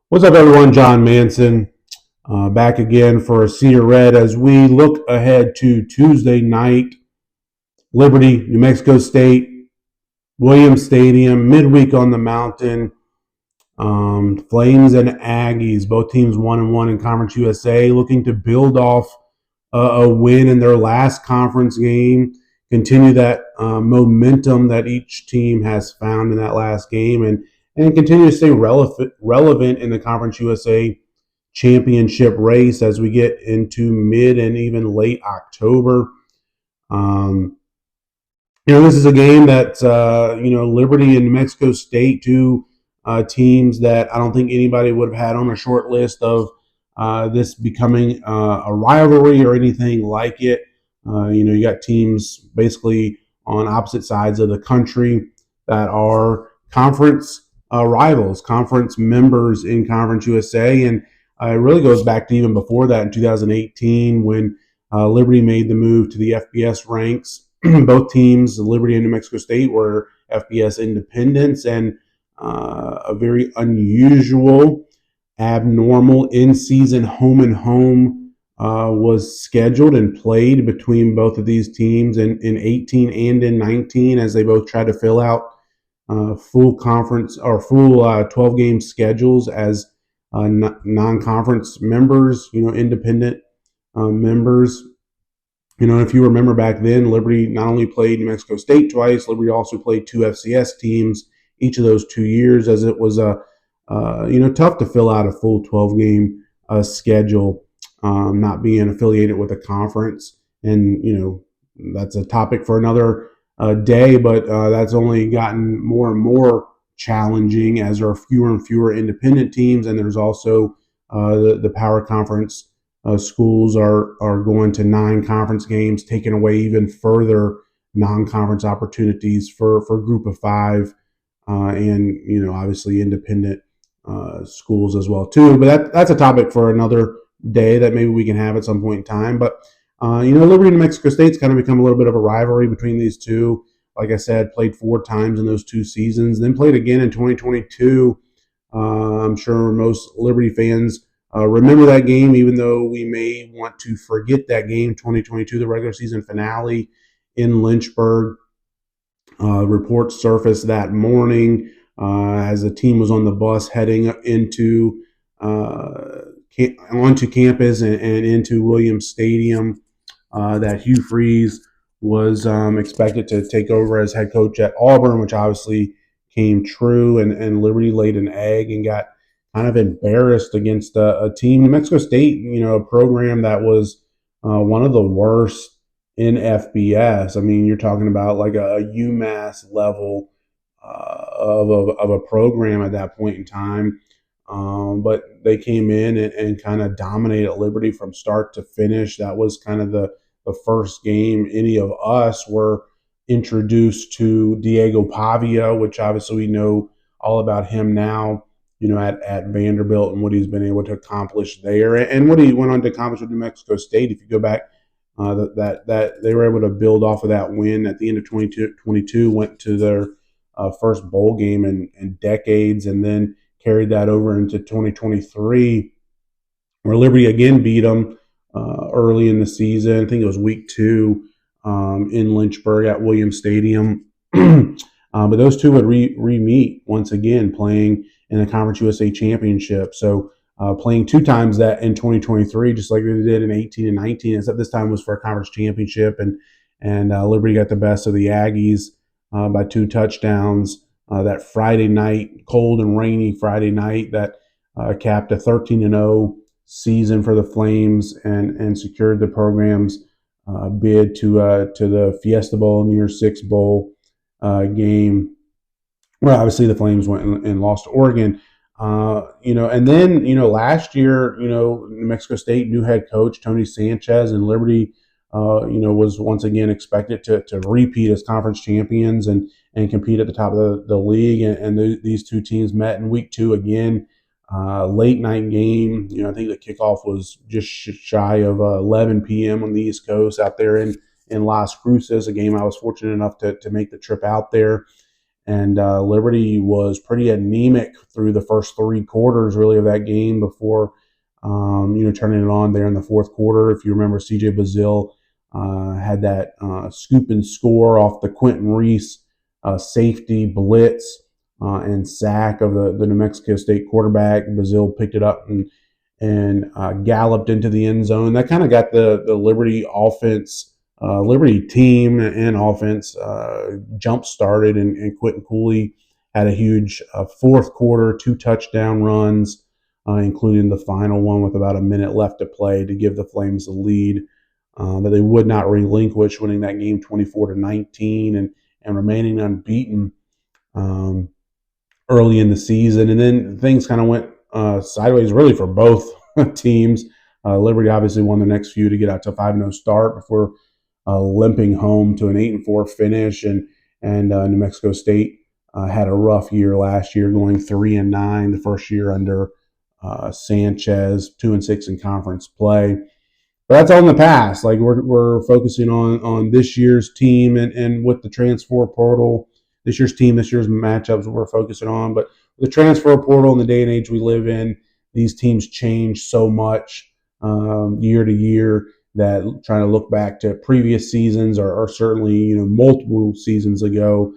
What's up, everyone? John Manson back again for a Senior Red as we look ahead to Tuesday night. Liberty, New Mexico State, Williams Stadium, midweek on the mountain. Flames and Aggies, both teams 1-1 in Conference USA, looking to build off a win in their last conference game, continue that momentum that each team has found in that last game, and continue to stay relevant in the Conference USA championship race as we get into mid and even late October. Um, this is a game that Liberty and New Mexico State, two teams that I don't think anybody would have had on a short list of this becoming a rivalry or anything like it. You got teams basically on opposite sides of the country that are conference rivals, conference members in Conference USA, and it really goes back to even before that in 2018 when Liberty made the move to the FBS ranks. Both teams, Liberty and New Mexico State, were FBS independents, and a very unusual, abnormal in-season home and home was scheduled and played between both of these teams in 18 and in 19 as they both tried to fill out full conference or full 12 game schedules as non-conference members, independent members. If you remember back then, Liberty not only played New Mexico State twice, Liberty also played two FCS teams each of those 2 years, as it was tough to fill out a full 12 game schedule, not being affiliated with a conference. And that's a topic for another day, but that's only gotten more and more challenging as there are fewer and fewer independent teams, and there's also the power conference schools are going to 9 conference games, taking away even further non-conference opportunities for Group of 5 and obviously independent schools as well too. But that's a topic for another day that maybe we can have at some point in time. But Liberty and New Mexico State's kind of become a little bit of a rivalry between these two. Like I said, played 4 times in those 2 seasons, then played again in 2022. I'm sure most Liberty fans remember that game, even though we may want to forget that game, 2022, the regular season finale in Lynchburg. Reports surfaced that morning as the team was on the bus heading into onto campus and into Williams Stadium that Hugh Freeze was expected to take over as head coach at Auburn, which obviously came true, and Liberty laid an egg and got kind of embarrassed against a team, New Mexico State, a program that was one of the worst in FBS. I mean, you're talking about like a UMass level of a program at that point in time. But they came in and kind of dominated Liberty from start to finish. That was kind of the first game any of us were introduced to Diego Pavia, which obviously we know all about him now, at Vanderbilt and what he's been able to accomplish there and what he went on to accomplish with New Mexico State. If you go back, that they were able to build off of that win at the end of 2022, went to their first bowl game in decades, and then carried that over into 2023, where Liberty again beat them early in the season. I think it was week 2 in Lynchburg at Williams Stadium. But those two would re-meet once again, playing in the Conference USA Championship. So playing 2 times that in 2023, just like they did in 18 and 19, except this time was for a conference championship, and Liberty got the best of the Aggies by 2 touchdowns. That Friday night, cold and rainy Friday night, that capped a 13-0 season for the Flames and secured the program's bid to the Fiesta Bowl, New Year's Six Bowl game, where obviously the Flames went and lost to Oregon. And then last year, New Mexico State new head coach Tony Sanchez, and Liberty was once again expected to repeat as conference champions and compete at the top of the league. And these two teams met in week 2 again. Late night game. I think the kickoff was just shy of 11 p.m. on the East Coast out there in Las Cruces, a game I was fortunate enough to make the trip out there. and Liberty was pretty anemic through the first three quarters, really, of that game before turning it on there in the fourth quarter. If you remember, C.J. Bazile had that scoop and score off the Quentin Reese safety blitz and sack of the New Mexico State quarterback. Bazile picked it up and galloped into the end zone. That kind of got the Liberty offense, Liberty team and offense jump started, and Quentin Cooley had a huge fourth quarter, 2 touchdown runs, including the final one with about a minute left to play to give the Flames the lead that they would not relinquish, winning that game 24-19 and remaining unbeaten early in the season. And then things kind of went sideways really for both teams. Liberty obviously won the next few to get out to a 5-0 start before limping home to an 8-4 finish, and New Mexico State had a rough year last year, going 3-9 the first year under Sanchez, 2-6 in conference play. But that's all in the past. Like we're focusing on this year's team and with the transfer portal, this year's team, this year's matchups we're focusing on. But the transfer portal in the day and age we live in, these teams change so much year to year that trying to look back to previous seasons or certainly multiple seasons ago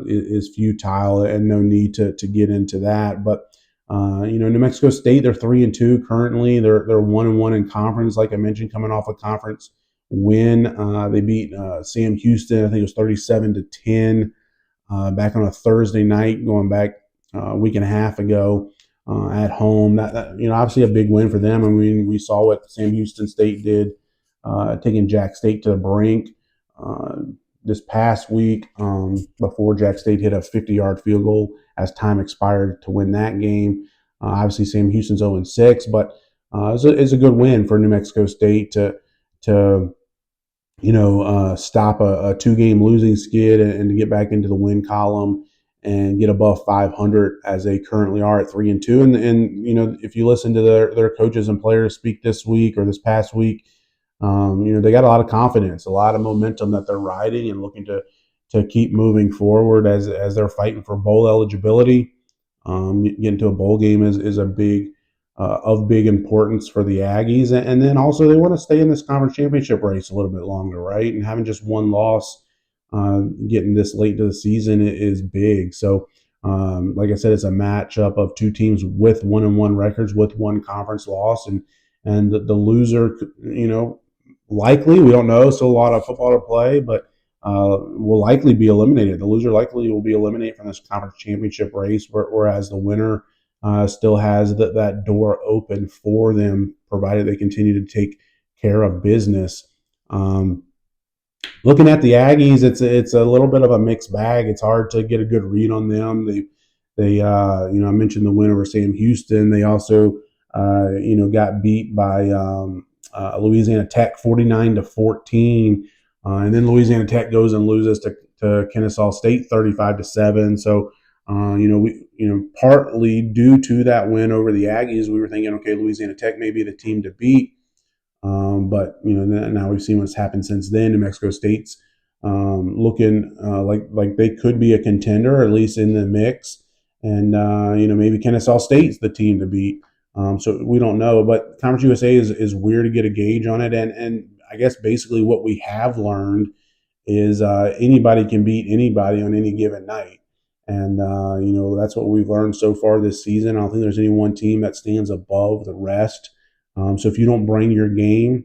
is futile, and no need to get into that. But New Mexico State, they're 3-2 currently. They're 1-1 in conference, like I mentioned, coming off a conference win. They beat Sam Houston, I think it was 37-10, back on a Thursday night, going back a week and a half ago at home. That obviously a big win for them. I mean, we saw what Sam Houston State did, taking Jack State to the brink this past week before Jack State hit a 50-yard field goal as time expired to win that game. Obviously, Sam Houston's 0-6, but it's a good win for New Mexico State to stop a 2-game losing skid and to get back into the win column and get above 500 as they currently are at 3-2. And if you listen to their coaches and players speak this week or this past week, they got a lot of confidence, a lot of momentum that they're riding and looking to keep moving forward as they're fighting for bowl eligibility. Getting to a bowl game is a big of big importance for the Aggies, and then also they want to stay in this conference championship race a little bit longer, right? And having just one loss, getting this late to the season is big. So, like I said, it's a matchup of two teams with 1-1 records with one conference loss, and the loser, likely, we don't know, still a lot of football to play, but will likely be eliminated. The loser likely will be eliminated from this conference championship race, whereas the winner still has that door open for them, provided they continue to take care of business. Looking at the Aggies, it's a little bit of a mixed bag. It's hard to get a good read on them. They I mentioned the win over Sam Houston. They also got beat by Louisiana Tech 49-14, and then Louisiana Tech goes and loses to Kennesaw State 35-7. So partly due to that win over the Aggies, we were thinking, okay, Louisiana Tech may be the team to beat. But now we've seen what's happened since then. New Mexico State's looking like they could be a contender, at least in the mix. And maybe Kennesaw State's the team to beat. So we don't know. But Conference USA is weird to get a gauge on it. And I guess basically what we have learned is anybody can beat anybody on any given night. And, that's what we've learned so far this season. I don't think there's any one team that stands above the rest. So if you don't bring your game,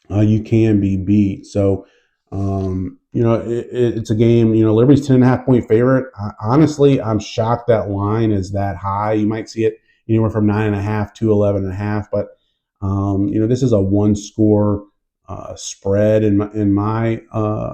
you can be beat. So, it's a game, Liberty's 10.5-point favorite. Honestly, I'm shocked that line is that high. You might see it anywhere from 9.5 to 11.5. But, this is a one-score spread in my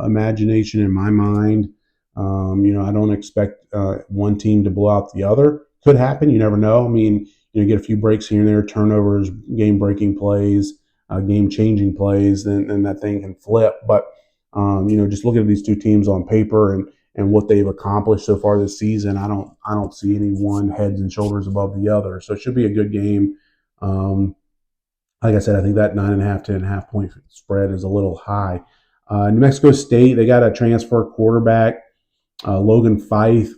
imagination, in my mind. I don't expect one team to blow out the other. Could happen. You never know. I mean, get a few breaks here and there, turnovers, game-breaking plays, game-changing plays, then that thing can flip. But, just looking at these two teams on paper and what they've accomplished so far this season, I don't see any one heads and shoulders above the other. So it should be a good game. Like I said, I think that 9.5 to 10.5-point spread is a little high. New Mexico State, they got a transfer quarterback Logan Fife,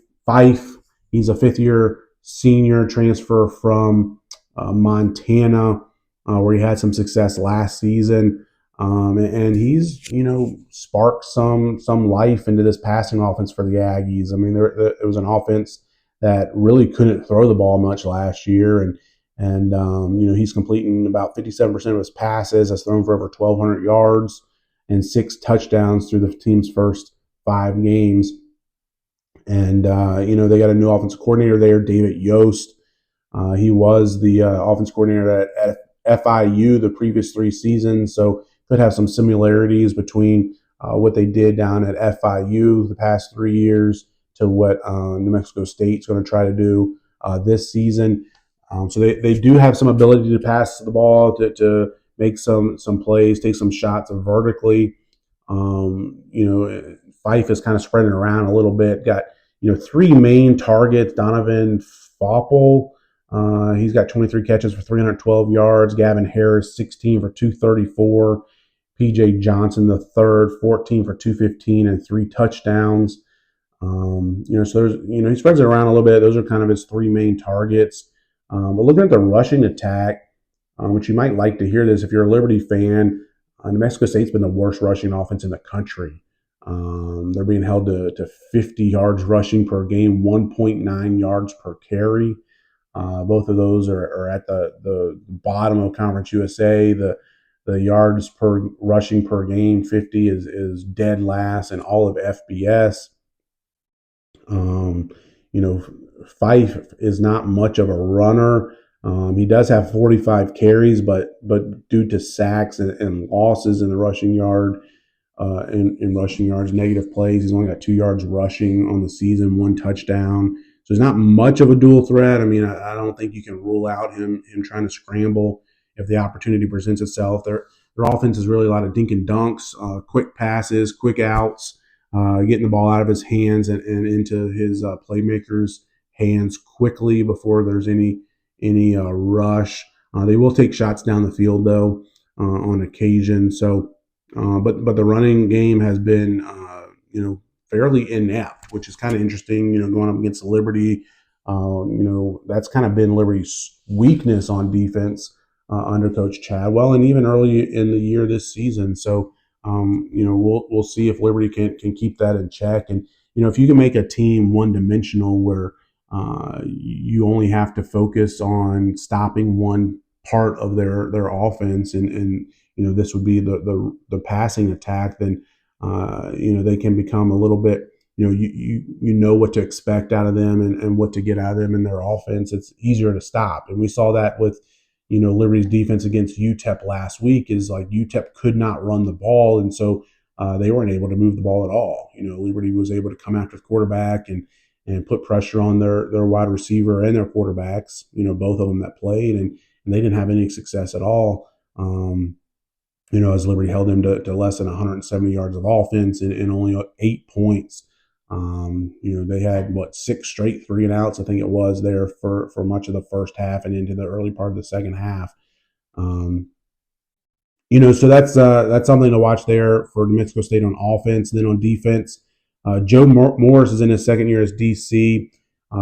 he's a fifth-year senior transfer from Montana, where he had some success last season. And he's sparked some life into this passing offense for the Aggies. I mean, it was an offense that really couldn't throw the ball much last year, and he's completing about 57% of his passes, has thrown for over 1,200 yards and 6 touchdowns through the team's first 5 games. And they got a new offensive coordinator there, David Yost. He was the offense coordinator at FIU the previous 3 seasons, so could have some similarities between what they did down at FIU the past 3 years to what New Mexico State's going to try to do this season. So they do have some ability to pass the ball, to make some plays, take some shots vertically. Fife is kind of spreading around a little bit. Got 3 main targets. Donovan Fopple, he's got 23 catches for 312 yards. Gavin Harris, 16 for 234. PJ Johnson, the third, 14 for 215 and 3 touchdowns. So there's, he spreads it around a little bit. Those are kind of his 3 main targets. But looking at the rushing attack, which you might like to hear this if you're a Liberty fan, New Mexico State's been the worst rushing offense in the country. They're being held to 50 yards rushing per game, 1.9 yards per carry. Both of those are at the bottom of Conference USA. The yards per rushing per game, 50, is dead last in all of FBS. Fife is not much of a runner. He does have 45 carries, but due to sacks and losses in the rushing yard, in rushing yards, negative plays, he's only got 2 yards rushing on the season, 1 touchdown. So he's not much of a dual threat. I mean, I don't think you can rule out him trying to scramble if the opportunity presents itself. Their offense is really a lot of dink and dunks, quick passes, quick outs, getting the ball out of his hands and into his playmakers' hands quickly before there's any rush. They will take shots down the field though on occasion. So, but the running game has been fairly inept, which is kind of interesting. Going up against Liberty, that's kind of been Liberty's weakness on defense under Coach Chadwell, and even early in the year this season. So, we'll see if Liberty can keep that in check. And if you can make a team one-dimensional where you only have to focus on stopping one part of their offense, and this would be the passing attack, then they can become a little bit, you know what to expect out of them and what to get out of them in their offense. It's easier to stop, and we saw that with Liberty's defense against UTEP last week. Is like UTEP could not run the ball, and so they weren't able to move the ball at all. Liberty was able to come after the quarterback and put pressure on their wide receiver and their quarterbacks, both of them that played, and they didn't have any success at all. As Liberty held them to less than 170 yards of offense and only 8 points. They had 6 straight 3-and-outs, I think it was, there for much of the first half and into the early part of the second half. So that's something to watch there for New Mexico State on offense. And then on defense, Joe Morris is in his second year as DC.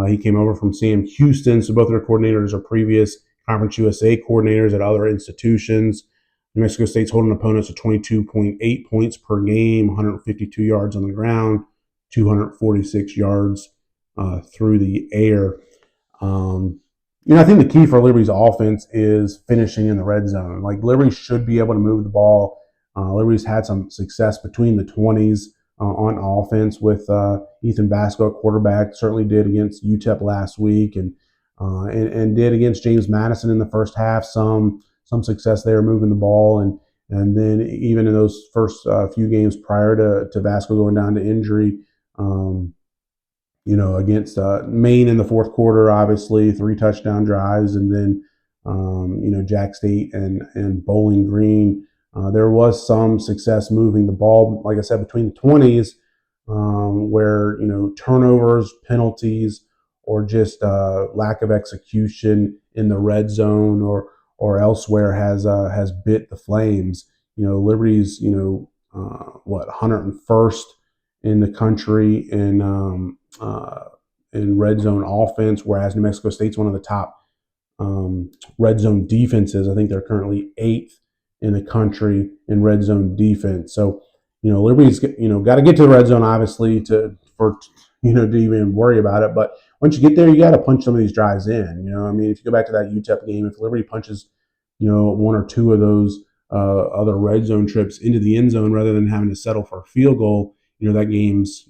He came over from Sam Houston, so both their coordinators are previous Conference USA coordinators at other institutions. New Mexico State's holding opponents to 22.8 points per game, 152 yards on the ground, 246 yards through the air. I think the key for Liberty's offense is finishing in the red zone. Like, Liberty should be able to move the ball. Liberty's had some success between the 20s on offense with Ethan Vasco at quarterback. Certainly did against UTEP last week, and did against James Madison in the first half. Some success there moving the ball, and then even in those first few games prior to Vasco going down to injury, against Maine in the fourth quarter, obviously 3 touchdown drives, and then Jack State and Bowling Green. There was some success moving the ball, like I said, between the 20s, where turnovers, penalties, or just lack of execution in the red zone or elsewhere has bit the Flames. Liberty's 101st in the country in red zone offense, whereas New Mexico State's one of the top red zone defenses. I think they're currently eighth in the country in red zone defense. So, Liberty's got to get to the red zone obviously to even worry about it. But once you get there, you got to punch some of these drives in. I mean, if you go back to that UTEP game, if Liberty punches, one or two of those other red zone trips into the end zone rather than having to settle for a field goal, that game's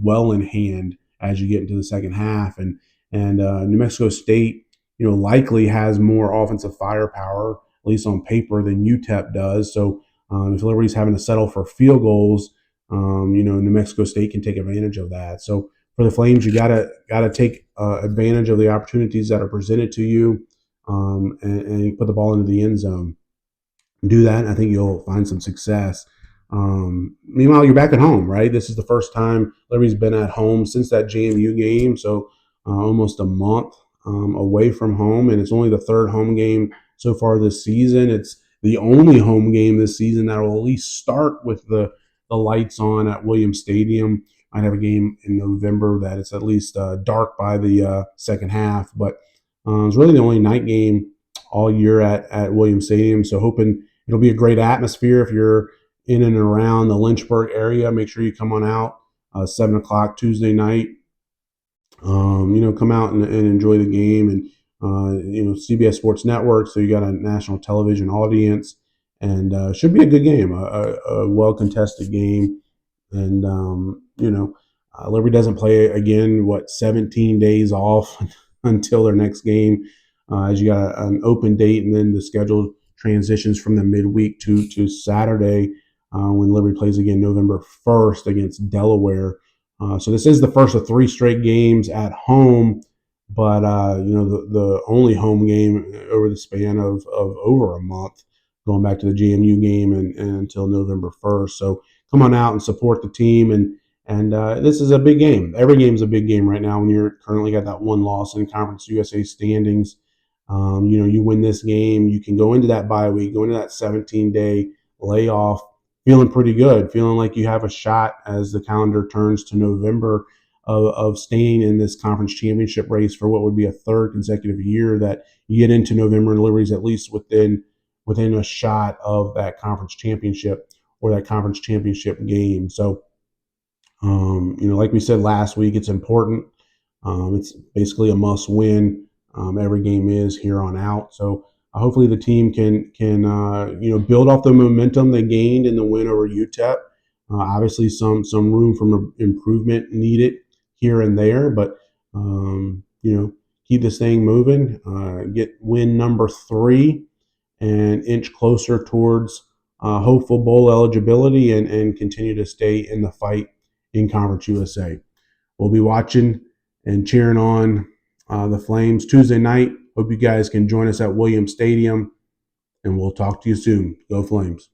well in hand as you get into the second half. And New Mexico State, likely has more offensive firepower, at least on paper, than UTEP does. So if Liberty's having to settle for field goals, New Mexico State can take advantage of that. So for the Flames, you gotta take advantage of the opportunities that are presented to you, and put the ball into the end zone. Do that, and I think you'll find some success. Meanwhile, you're back at home, right? This is the first time Liberty's been at home since that JMU game, so almost a month away from home, and it's only the third home game so far this season. It's the only home game this season that will at least start with the lights on at Williams Stadium. Might have a game in November that it's at least dark by the second half, but it's really the only night game all year at Williams Stadium. So hoping it'll be a great atmosphere if you're in and around the Lynchburg area. Make sure you come on out 7 o'clock Tuesday night. Come out and enjoy the game. And, CBS Sports Network, so you got a national television audience. And should be a good game, a well-contested game. And, Liberty doesn't play again, 17 days off until their next game, as you got an open date, and then the schedule transitions from the midweek to Saturday, when Liberty plays again November 1st against Delaware. So this is the first of 3 straight games at home, but the only home game over the span of over a month, going back to the JMU game and until November 1st. So come on out and support the team, and this is a big game. Every game's a big game right now when you're currently got that one loss in Conference USA standings. You win this game, you can go into that bye week, go into that 17-day layoff feeling pretty good, feeling like you have a shot as the calendar turns to November of staying in this conference championship race for what would be a third consecutive year, that you get into November and Liberty's at least within a shot of that conference championship or that conference championship game. So, like we said last week, it's important. It's basically a must win. Every game is here on out. So hopefully the team can build off the momentum they gained in the win over UTEP. Obviously, some room for improvement needed here and there, but keep this thing moving. Get win number 3 and inch closer towards hopeful bowl eligibility, and continue to stay in the fight in Conference USA. We'll be watching and cheering on the Flames Tuesday night. Hope you guys can join us at Williams Stadium, and we'll talk to you soon. Go Flames.